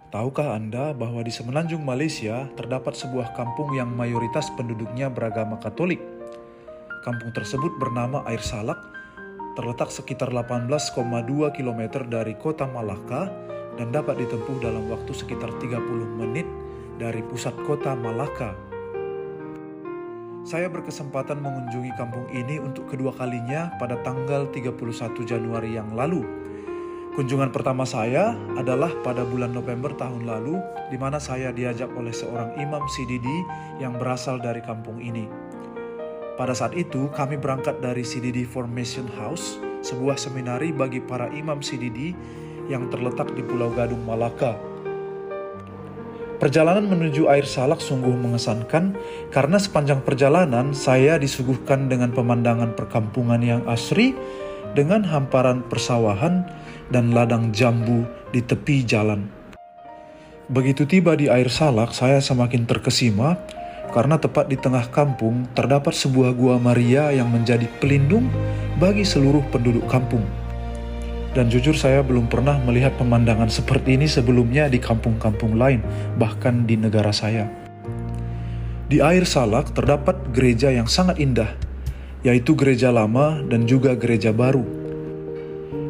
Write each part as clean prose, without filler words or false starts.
Tahukah Anda bahwa di semenanjung Malaysia terdapat sebuah kampung yang mayoritas penduduknya beragama Katolik? Kampung tersebut bernama Air Salak, terletak sekitar 18,2 km dari kota Malacca dan dapat ditempuh dalam waktu sekitar 30 menit dari pusat kota Malacca. Saya berkesempatan mengunjungi kampung ini untuk kedua kalinya pada tanggal 31 Januari yang lalu. Kunjungan pertama saya adalah pada bulan November tahun lalu, di mana saya diajak oleh seorang imam CDD yang berasal dari kampung ini. Pada saat itu, kami berangkat dari CDD Formation House, sebuah seminari bagi para imam CDD yang terletak di Pulau Gadung, Malacca. Perjalanan menuju Air Salak sungguh mengesankan karena sepanjang perjalanan saya disuguhkan dengan pemandangan perkampungan yang asri dengan hamparan persawahan dan ladang jambu di tepi jalan. Begitu tiba di Air Salak, saya semakin terkesima karena tepat di tengah kampung terdapat sebuah gua Maria yang menjadi pelindung bagi seluruh penduduk kampung. Dan jujur saya belum pernah melihat pemandangan seperti ini sebelumnya di kampung-kampung lain, bahkan di negara saya. Di Air Salak terdapat gereja yang sangat indah, yaitu gereja lama dan juga gereja baru.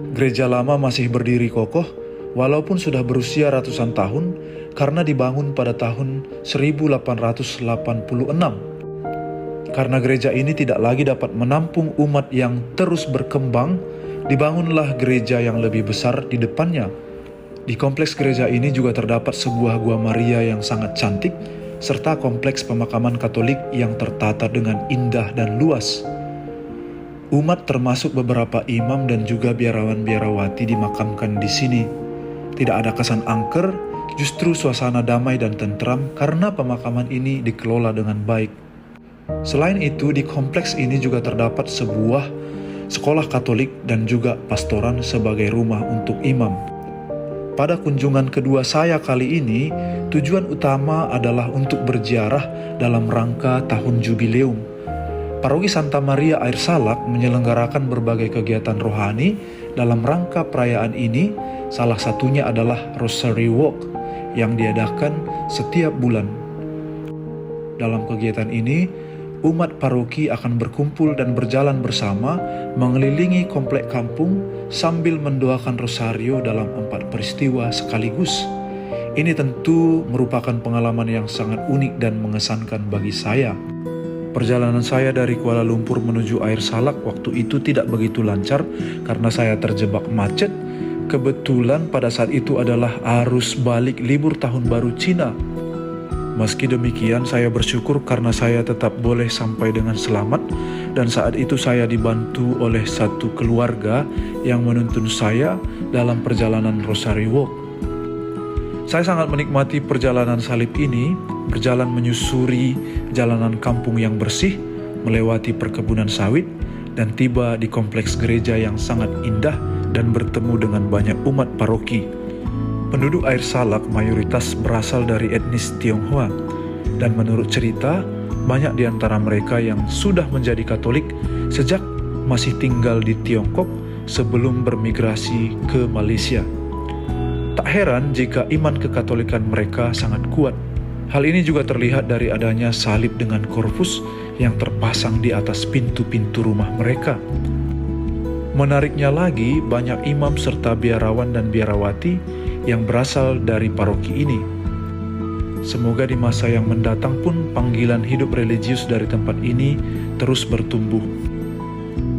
Gereja lama masih berdiri kokoh, walaupun sudah berusia ratusan tahun, karena dibangun pada tahun 1886. Karena gereja ini tidak lagi dapat menampung umat yang terus berkembang, dibangunlah gereja yang lebih besar di depannya. Di kompleks gereja ini juga terdapat sebuah gua Maria yang sangat cantik, serta kompleks pemakaman Katolik yang tertata dengan indah dan luas. Umat termasuk beberapa imam dan juga biarawan-biarawati dimakamkan di sini. Tidak ada kesan angker, justru suasana damai dan tentram karena pemakaman ini dikelola dengan baik. Selain itu, di kompleks ini juga terdapat sebuah sekolah Katolik dan juga pastoran sebagai rumah untuk imam. Pada kunjungan kedua saya kali ini, tujuan utama adalah untuk berziarah dalam rangka tahun jubileum. Paroki Santa Maria Air Salak menyelenggarakan berbagai kegiatan rohani dalam rangka perayaan ini, salah satunya adalah Rosary Walk yang diadakan setiap bulan. Dalam kegiatan ini, umat paroki akan berkumpul dan berjalan bersama mengelilingi komplek kampung sambil mendoakan rosario dalam 4 peristiwa sekaligus. Ini tentu merupakan pengalaman yang sangat unik dan mengesankan bagi saya. Perjalanan saya dari Kuala Lumpur menuju Air Salak waktu itu tidak begitu lancar karena saya terjebak macet. Kebetulan pada saat itu adalah arus balik libur tahun baru Cina. Meski demikian, saya bersyukur karena saya tetap boleh sampai dengan selamat dan saat itu saya dibantu oleh satu keluarga yang menuntun saya dalam perjalanan Rosary Walk. Saya sangat menikmati perjalanan salib ini, berjalan menyusuri jalanan kampung yang bersih, melewati perkebunan sawit, dan tiba di kompleks gereja yang sangat indah dan bertemu dengan banyak umat paroki. Penduduk Air Salak mayoritas berasal dari etnis Tionghoa, dan menurut cerita, banyak di antara mereka yang sudah menjadi Katolik sejak masih tinggal di Tiongkok sebelum bermigrasi ke Malaysia. Tak heran jika iman kekatolikan mereka sangat kuat. Hal ini juga terlihat dari adanya salib dengan korpus yang terpasang di atas pintu-pintu rumah mereka. Menariknya lagi, banyak imam serta biarawan dan biarawati yang berasal dari paroki ini. Semoga di masa yang mendatang pun panggilan hidup religius dari tempat ini terus bertumbuh.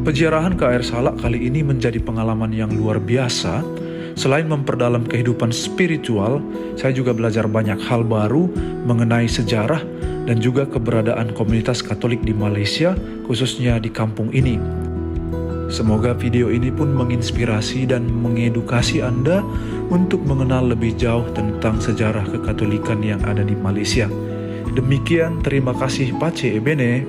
Peziarahan ke Air Salak kali ini menjadi pengalaman yang luar biasa. Selain memperdalam kehidupan spiritual, saya juga belajar banyak hal baru mengenai sejarah dan juga keberadaan komunitas Katolik di Malaysia, khususnya di kampung ini. Semoga video ini pun menginspirasi dan mengedukasi Anda untuk mengenal lebih jauh tentang sejarah kekatolikan yang ada di Malaysia. Demikian, terima kasih Pace Ebene.